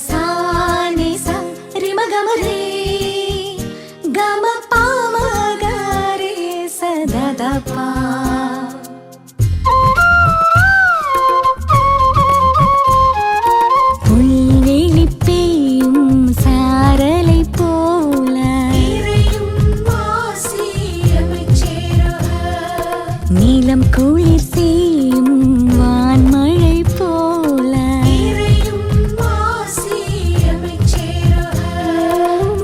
sa ni sa ri ma ga ma re ga ma pa ma ga re sa da da pa. புல்வெளி பெய்யும் சாரலை போல நீலம் குளிர் செய்யும் வான்மழை போல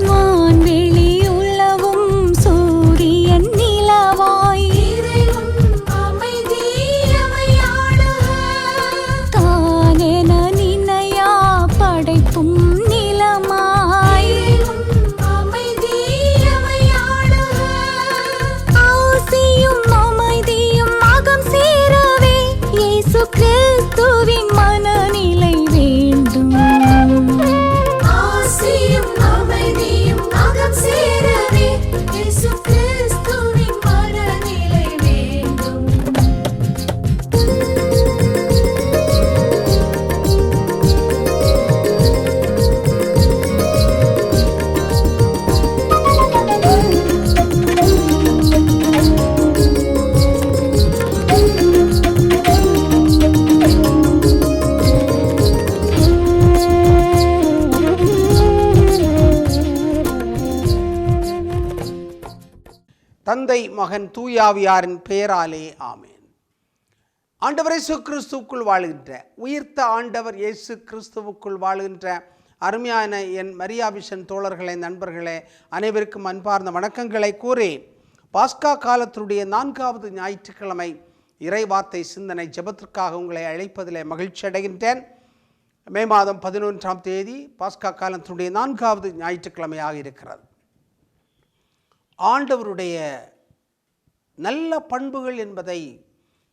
வான்வெளி உலவும் சூரியன் நிலவாய் தானென நினையா படைப்பும் நிலமாய் ஆசியும் அமைதியும் அகம் சேரவே இயேசு கிறிஸ்துவின் மனநிலை வேண்டும். ஆசியும் அமைதியும் அகம் சேரவே இயேசு கிறிஸ்துவின் மனநிலை வேண்டும். தந்தை மகன் தூயாவியாரின் பெயராலே ஆமேன். ஆண்டவர் இயேசு கிறிஸ்துவுக்குள் வாழுகின்ற உயிர்த்த ஆண்டவர் இயேசு கிறிஸ்துவுக்குள் வாழுகின்ற அருமையான என் மரியாவிஷன் தோழர்களே, நண்பர்களே, அனைவருக்கும் அன்பார்ந்த வணக்கங்களை கூறி பாஸ்கா காலத்தினுடைய 4வது ஞாயிற்றுக்கிழமை இறைவார்த்தை சிந்தனை ஜெபத்திற்காக உங்களை அழைப்பதில் மகிழ்ச்சி அடைகின்றேன். மே மாதம் 11ஆம் தேதி பாஸ்கா காலத்தினுடைய 4வது ஞாயிற்றுக்கிழமையாக இருக்கிறது. ஆண்டவருடைய நல்ல பண்புகள் என்பதை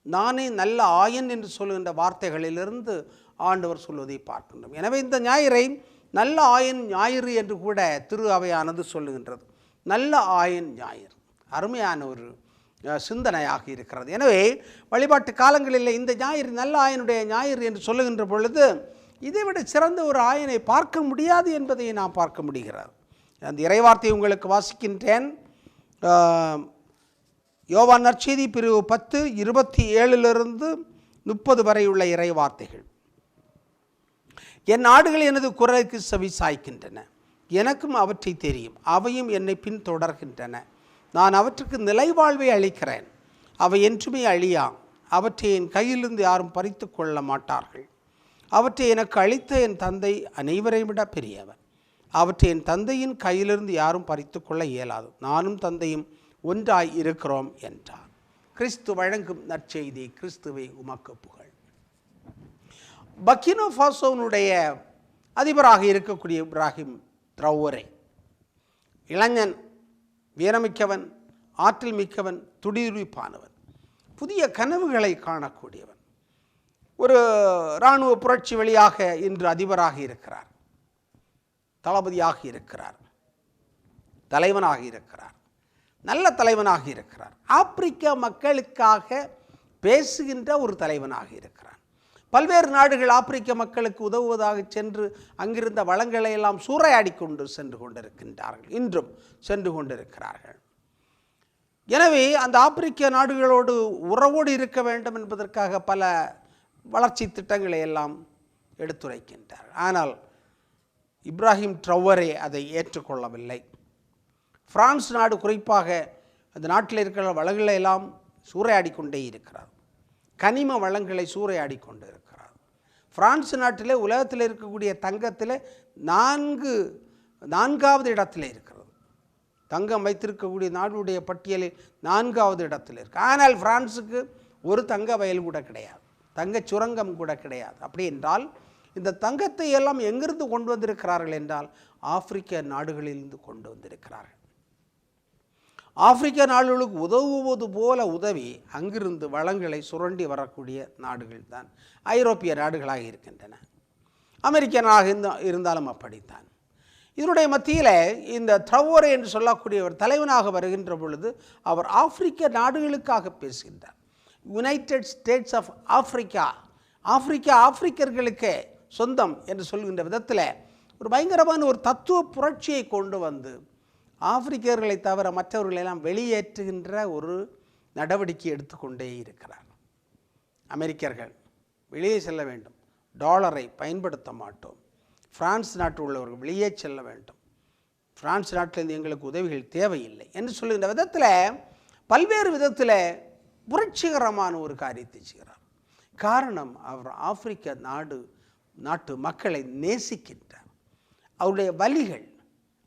நானே நல்ல ஆயன் என்று சொல்லுகின்ற வார்த்தைகளிலிருந்து ஆண்டவர் சொல்வதை பார்க்கின்றோம். எனவே இந்த ஞாயிறை நல்ல ஆயன் ஞாயிறு என்று கூட திரு அவையானது சொல்லுகின்றது. நல்ல ஆயன் ஞாயிறு அருமையான ஒரு சிந்தனையாக இருக்கிறது. எனவே வழிபாட்டு காலங்களில் இந்த ஞாயிறு நல்ல ஆயனுடைய ஞாயிறு என்று சொல்லுகின்ற பொழுது இதைவிட சிறந்த ஒரு ஆயனை பார்க்க முடியாது என்பதை நாம் பார்க்க முடிகிறது. அந்த இறைவார்த்தையை உங்களுக்கு வாசிக்கின்றேன். யோவான் நற்செய்தி பிரிவு 10:27 வரை உள்ள இறை வார்த்தைகள். என் ஆடுகள் எனது குரலுக்கு செவி சாய்க்கின்றன, எனக்கும் அவற்றை தெரியும், அவையும் என்னை பின் தொடர்கின்றன. நான் அவற்றுக்கு நிலைவாழ்வை அளிக்கிறேன், அவை என்றுமே அழியா, அவற்றை என் கையிலிருந்து யாரும் பறித்து கொள்ள மாட்டார்கள். அவற்றை எனக்கு அளித்த என் தந்தை அனைவரையும் விட பெரியவர், அவற்றை என் தந்தையின் கையிலிருந்து யாரும் பறித்து கொள்ள இயலாது, நானும் தந்தையும் ஒன்றாய் இருக்கிறோம் என்றார். கிறிஸ்து வழங்கும் நற்செய்தி. கிறிஸ்துவை உமக்கு புகழ். பர்கினா ஃபாசோனுடைய அதிபராக இருக்கக்கூடிய இப்ராஹிம் ட்ரௌவரே இளைஞன், வீரமிக்கவன், ஆற்றல் மிக்கவன், துடிதுடிப்பானவன், புதிய கனவுகளை காணக்கூடியவன். ஒரு இராணுவ புரட்சி வழியாக இன்று அதிபராக இருக்கிறார், தளபதியாக இருக்கிறார், தலைவனாக இருக்கிறார், நல்ல தலைவனாக இருக்கிறார். ஆப்பிரிக்க மக்களுக்காக பேசுகின்ற ஒரு தலைவனாக இருக்கிறார். பல்வேறு நாடுகள் ஆப்பிரிக்க மக்களுக்கு உதவுவதாக சென்று அங்கிருந்த வளங்களை எல்லாம் சூறையாடி கொண்டு சென்று கொண்டிருக்கின்றார்கள், இன்றும் சென்று கொண்டிருக்கிறார்கள். எனவே அந்த ஆப்பிரிக்க நாடுகளோடு உறவோடு இருக்க வேண்டும் என்பதற்காக பல வளர்ச்சி திட்டங்களை எல்லாம் எடுத்துரைக்கின்றார். ஆனால் இப்ராஹிம் ட்ரௌவரே அதை ஏற்றுக்கொள்ளவில்லை. பிரான்ஸ் நாடு குறிப்பாக அந்த நாட்டில் இருக்கிற வளங்களை எல்லாம் சூறையாடி கொண்டே இருக்கிறார், கனிம வளங்களை சூறையாடி கொண்டு இருக்கிறார். பிரான்ஸ் நாட்டிலே உலகத்தில் இருக்கக்கூடிய தங்கத்தில் 4வது இடத்தில் இருக்கிறது. தங்கம் வைத்திருக்கக்கூடிய நாடுடைய பட்டியலில் 4வது இடத்தில் இருக்கு. ஆனால் பிரான்ஸுக்கு ஒரு தங்க வயல் கூட கிடையாது, தங்க சுரங்கம் கூட கிடையாது. அப்படி என்றால் இந்த தங்கத்தை எல்லாம் எங்கிருந்து கொண்டு வந்திருக்கிறார்கள் என்றால் ஆப்பிரிக்க நாடுகளிலிருந்து கொண்டு வந்திருக்கிறார்கள். ஆப்பிரிக்க நாடுகளுக்கு உதவுவது போல உதவி அங்கிருந்து வளங்களை சுரண்டி வரக்கூடிய நாடுகள் தான் ஐரோப்பிய நாடுகளாக இருக்கின்றன. அமெரிக்கனாக இருந்தாலும் அப்படித்தான். இதனுடைய மத்தியில் இந்த ட்ரௌவரே என்று சொல்லக்கூடியவர் தலைவனாக வருகின்ற பொழுது அவர் ஆப்பிரிக்க நாடுகளுக்காக பேசுகின்றார். யுனைடெட் ஸ்டேட்ஸ் ஆஃப் ஆப்பிரிக்கா, ஆப்பிரிக்கர்களுக்கு சொந்தம் என்று சொல்கின்ற விதத்தில் ஒரு பயங்கரமான ஒரு தத்துவ புரட்சியை கொண்டு வந்து ஆப்பிரிக்கர்களை தவிர மற்றவர்களெல்லாம் வெளியேற்றுகின்ற ஒரு நடவடிக்கை எடுத்துக்கொண்டே இருக்கிறார். அமெரிக்கர்கள் வெளியே செல்ல வேண்டும், டாலரை பயன்படுத்த மாட்டோம், பிரான்ஸ் நாட்டில் உள்ளவர்கள் வெளியே செல்ல வேண்டும், பிரான்ஸ் நாட்டிலிருந்து எங்களுக்கு உதவிகள் தேவையில்லை என்று சொல்லுகின்ற விதத்தில் பல்வேறு விதத்தில் புரட்சிகரமான ஒரு காரியத்தை செய்கிறார். காரணம், அவர் ஆப்பிரிக்க நாட்டு மக்களை நேசிக்கின்றார். அவருடைய வலிகள்,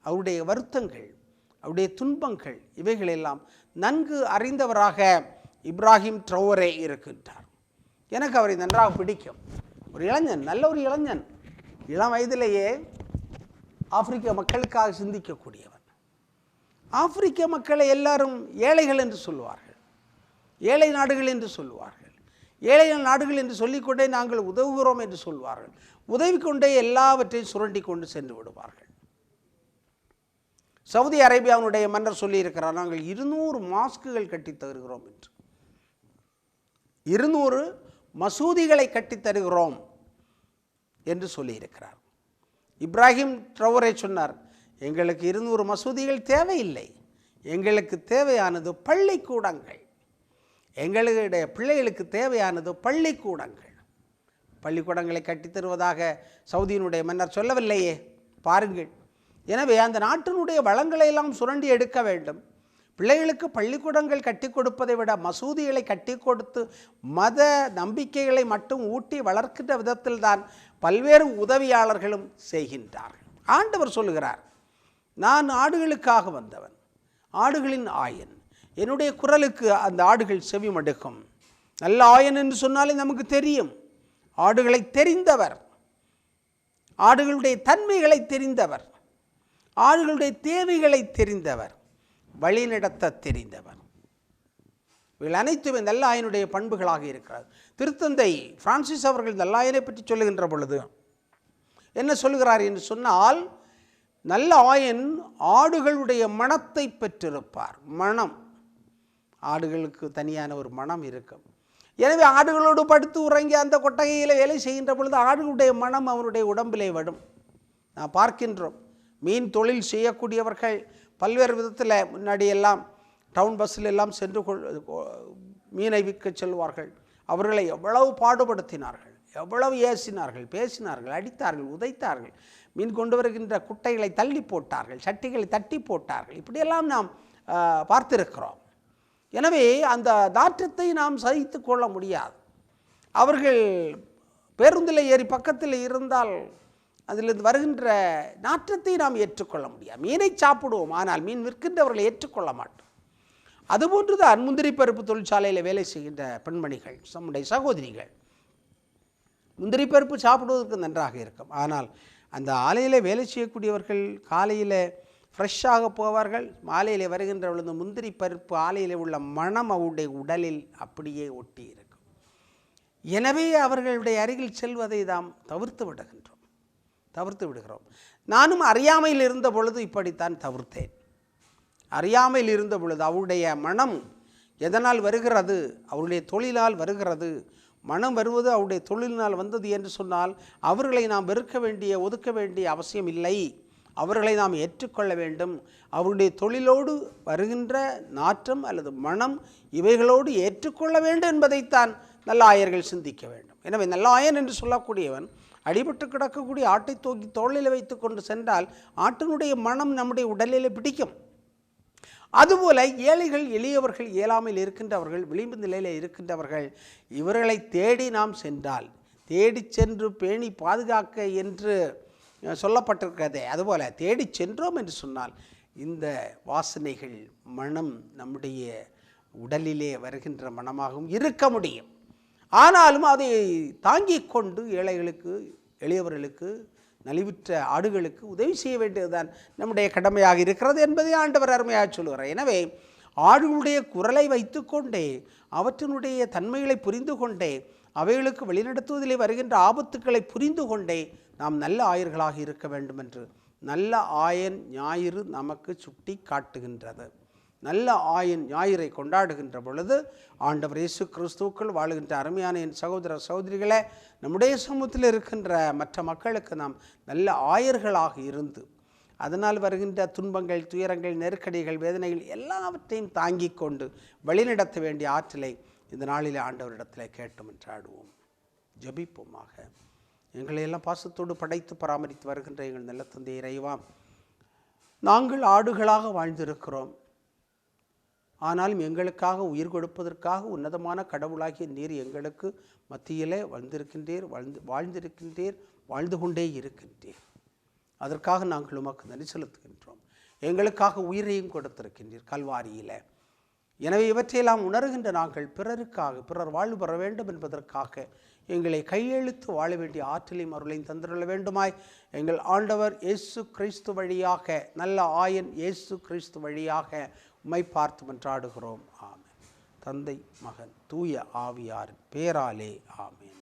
அவருடைய வருத்தங்கள், அவருடைய துன்பங்கள் இவைகளெல்லாம் நன்கு அறிந்தவராக இப்ராஹிம் ட்ரௌரே இருக்கின்றார். எனக்கு அவரை நன்றாக பிடிக்கும். ஒரு இளைஞன், நல்ல ஒரு இளைஞன், இளம் வயதிலேயே ஆப்பிரிக்க மக்களுக்காக சிந்திக்கக்கூடியவன். ஆப்பிரிக்க மக்களை எல்லாரும் ஏழைகள் என்று சொல்லுவார்கள், ஏழை நாடுகள் என்று சொல்லுவார்கள். ஏழை நாடுகள் என்று சொல்லிக்கொண்டே நாங்கள் உதவுகிறோம் என்று சொல்வார்கள். உதவி கொண்டே எல்லாவற்றையும் சுரண்டி கொண்டு சென்று விடுவார்கள். சவுதி அரேபியாவுடைய மன்னர் சொல்லியிருக்கிறார், நாங்கள் 200 மாஸ்குகள் கட்டி தருகிறோம் என்று, 200 மசூதிகளை கட்டி தருகிறோம் என்று சொல்லியிருக்கிறார். இப்ராஹிம் ட்ரௌரே சொன்னார், எங்களுக்கு 200 மசூதிகள் தேவையில்லை, எங்களுக்கு தேவையானது பள்ளிக்கூடங்கள், எங்களுடைய பிள்ளைகளுக்கு தேவையானது பள்ளிக்கூடங்கள். பள்ளிக்கூடங்களை கட்டித்தருவதாக சவுதியினுடைய மன்னர் சொல்லவில்லையே, பாருங்கள். எனவே அந்த நாட்டினுடைய வளங்களை எல்லாம் சுரண்டி எடுக்க வேண்டும். பிள்ளைகளுக்கு பள்ளிக்கூடங்கள் கட்டி கொடுப்பதை விட மசூதிகளை கட்டி கொடுத்து மத நம்பிக்கைகளை மட்டும் ஊட்டி வளர்க்கின்ற விதத்தில் தான் பல்வேறு உதவியாளர்களும் செய்கின்றார்கள். ஆண்டவர் சொல்லுகிறார், நான் ஆடுகளுக்காக வந்தவன், ஆடுகளின் ஆயன், என்னுடைய குரலுக்கு அந்த ஆடுகள் செவி மடுக்கும். நல்ல ஆயன் என்று சொன்னாலே நமக்கு தெரியும், ஆடுகளை தெரிந்தவர், ஆடுகளுடைய தன்மைகளை தெரிந்தவர், ஆடுகளுடைய தேவைகளை தெரிந்தவர், வழிநடத்த தெரிந்தவர். இவர்கள் அனைத்துமே நல்ல ஆயனுடைய பண்புகளாக இருக்கிறார். திருத்தந்தை பிரான்சிஸ் அவர்கள் நல்ல ஆயனை பற்றி சொல்லுகின்ற பொழுது என்ன சொல்கிறார் என்று சொன்னால், நல்ல ஆயன் ஆடுகளுடைய மனத்தை பெற்றிருப்பார். மனம், ஆடுகளுக்கு தனியான ஒரு மனம் இருக்கும். எனவே ஆடுகளோடு படுத்து உறங்கி அந்த கொட்டகையில் வேலை செய்கின்ற பொழுது ஆடுகளுடைய மனம் அவருடைய உடம்பிலே வரும். நான் பார்க்கின்றோம், மீன் தொழில் செய்யக்கூடியவர்கள் பல்வேறு விதத்தில் முன்னாடியெல்லாம் டவுன் பஸ்ஸில் எல்லாம் சென்று மீனை விற்க செல்வார்கள். அவர்களை எவ்வளவு பாடுபடுத்தினார்கள், எவ்வளவு ஏசினார்கள், பேசினார்கள், அடித்தார்கள், உதைத்தார்கள், மீன் கொண்டு வருகின்ற குட்டைகளை தள்ளி போட்டார்கள், சட்டிகளை தட்டி போட்டார்கள். இப்படியெல்லாம் நாம் பார்த்திருக்கிறோம். எனவே அந்த நாற்றத்தை நாம் சகித்து கொள்ள முடியாது. அவர்கள் பேருந்தில் ஏறி பக்கத்தில் இருந்தால் அதிலிருந்து வருகின்ற நாற்றத்தை நாம் ஏற்றுக்கொள்ள முடியாது. மீனை சாப்பிடுவோம், ஆனால் மீன் விற்கின்றவர்களை ஏற்றுக்கொள்ள மாட்டோம். அதுபோன்று தான் முந்திரி பருப்பு தொழிற்சாலையில் வேலை செய்கின்ற பெண்மணிகள், நம்முடைய சகோதரிகள், முந்திரி பருப்பு சாப்பிடுவதற்கு நன்றாக இருக்கும். ஆனால் அந்த ஆலையில் வேலை செய்யக்கூடியவர்கள் காலையில் ஃப்ரெஷ்ஷாக போவார்கள், மாலையில் வருகின்ற பொழுது முந்திரி பருப்பு ஆலையில் உள்ள மனம் அவருடைய உடலில் அப்படியே ஒட்டி இருக்கும். எனவே அவர்களுடைய அருகில் செல்வதை நாம் தவிர்த்து விடுகிறோம். நானும் அறியாமையில் இருந்த பொழுது இப்படித்தான் தவிர்த்தேன். அறியாமையில் இருந்த பொழுது அவருடைய மனம் எதனால் வருகிறது, அவருடைய தொழிலால் வருகிறது. மனம் வருவது அவருடைய தொழிலினால் வந்தது என்று சொன்னால் அவர்களை நாம் வெறுக்க வேண்டிய, ஒதுக்க வேண்டிய அவசியம் இல்லை. அவர்களை நாம் ஏற்றுக்கொள்ள வேண்டும். அவருடைய தொழிலோடு வருகின்ற நாற்றம் அல்லது மனம் இவைகளோடு ஏற்றுக்கொள்ள வேண்டும் என்பதைத்தான் நல்ல ஆயர்கள் சிந்திக்க வேண்டும். எனவே நல்ல ஆயன் என்று சொல்லக்கூடியவன் அடிபட்டு கிடக்கக்கூடிய ஆட்டை தூக்கி தோளில் வைத்து கொண்டு சென்றால் ஆட்டினுடைய மனம் நம்முடைய உடலில் பிடிக்கும். அதுபோல ஏழைகள், எளியவர்கள், இயலாமையில் இருக்கின்றவர்கள், விளிம்பு நிலையில் இருக்கின்றவர்கள், இவர்களை தேடி நாம் சென்றால், தேடி சென்று பேணி பாதுகாக்க என்று சொல்லப்பட்டிருக்கிறதே, அதுபோல் தேடி சென்றோம் என்று சொன்னால் இந்த வாசனைகள், மனம் நம்முடைய உடலிலே வருகின்ற மனமாகவும் இருக்க முடியும். ஆனாலும் அதை தாங்கிக் கொண்டு ஏழைகளுக்கு, எளியவர்களுக்கு, நலிவுற்ற ஆடுகளுக்கு உதவி செய்ய வேண்டியதுதான் நம்முடைய கடமையாக இருக்கிறது என்பதை ஆண்டவர் அருமையாக சொல்கிறார். எனவே ஆடுகளுடைய குரலை வைத்துக்கொண்டே, அவற்றினுடைய தன்மைகளை புரிந்து கொண்டே, அவைகளுக்கு வழிநடத்துவதிலே வருகின்ற ஆபத்துக்களை புரிந்து கொண்டே நாம் நல்ல ஆயர்களாக இருக்க வேண்டும் என்று நல்ல ஆயன் ஞாயிறு நமக்கு சுட்டி காட்டுகின்றது. நல்ல ஆயன் ஞாயிறை கொண்டாடுகின்ற பொழுது ஆண்டவர் இயேசு கிறிஸ்துவுக்குள் வாழுகின்ற அருமையான என் சகோதர சகோதரிகளே, நம்முடைய சமூகத்தில் இருக்கின்ற மற்ற மக்களுக்கு நாம் நல்ல ஆயர்களாக இருந்து அதனால் வருகின்ற துன்பங்கள், துயரங்கள், நெருக்கடிகள், வேதனைகள் எல்லாவற்றையும் தாங்கிக் கொண்டு வழிநடத்த வேண்டிய ஆற்றலை இந்த நாளில் ஆண்டவரிடத்தில் கேட்டு மன்றாடுவோம். ஜெபிப்போமாக. எங்களை எல்லாம் பாசத்தோடு படைத்து பராமரித்து வருகின்ற எங்கள் நல்ல தந்தை இறைவா, நாங்கள் ஆடுகளாக வாழ்ந்திருக்கிறோம். ஆனாலும் எங்களுக்காக உயிர் கொடுப்பதற்காக உன்னதமான கடவுளாகிய நீர் எங்களுக்கு மத்தியிலே வாழ்ந்திருக்கின்றீர், வாழ்ந்து கொண்டே இருக்கின்றீர். அதற்காக நாங்கள் உமக்கு நன்றி செலுத்துகின்றோம். எங்களுக்காக உயிரையும் கொடுத்திருக்கின்றீர் கல்வாரியில். எனவே இவற்றையெல்லாம் உணர்கின்ற நாங்கள் பிறர் வாழ்வு பெற வேண்டும் என்பதற்காக எங்களை கையெழுத்து வாழ வேண்டிய ஆற்றலையும் அருளையும் தந்திருள்ள வேண்டுமாய் எங்கள் ஆண்டவர் இயேசு கிறிஸ்து வழியாக, நல்ல ஆயன் இயேசு கிறிஸ்து வழியாக உம்மை பார்த்து மன்றாடுகிறோம். ஆமென். தந்தை, மகன், தூய ஆவியாரின் பேராலே ஆமென்.